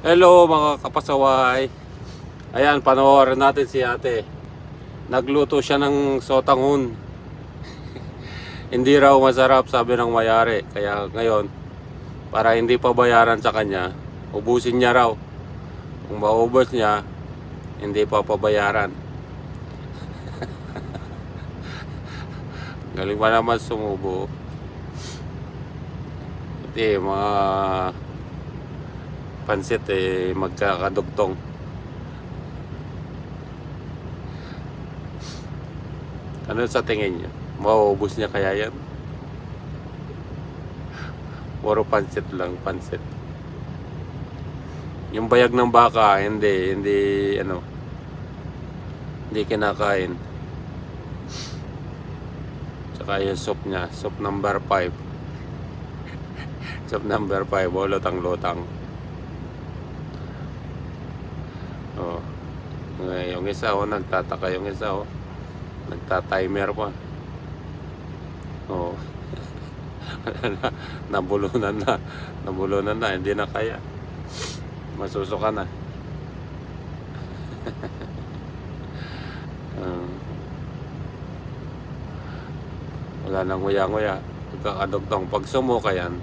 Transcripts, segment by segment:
Hello mga kapasaway. Ayan, panoorin natin si ate. Nagluto siya ng sotanghon. Hindi raw masarap, sabi ng mayari. Kaya ngayon, para hindi pa bayaran sa kanya, ubusin niya raw. Kung maubos niya, hindi pa pabayaran. Galing pa naman sumubo. Pati mga pansit magkakadugtong. Ano sa tingin niyo? Mauubos niya kaya yan? Puro pansit lang, pansit. Yung bayag ng baka, hindi kinakain. Tsaka yung soup niya, soup number 5. Soup number 5, lutang-lutang. Oh. Yung isa nagtataka yung isa nagta-timer pa. Oh. Nabulunan na, hindi na kaya. Masusuka na. Wala nang nguya-nguya. Pagkakadugtong, pag sumuka yan,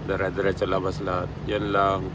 dire-diretso labas lahat. Yan lang.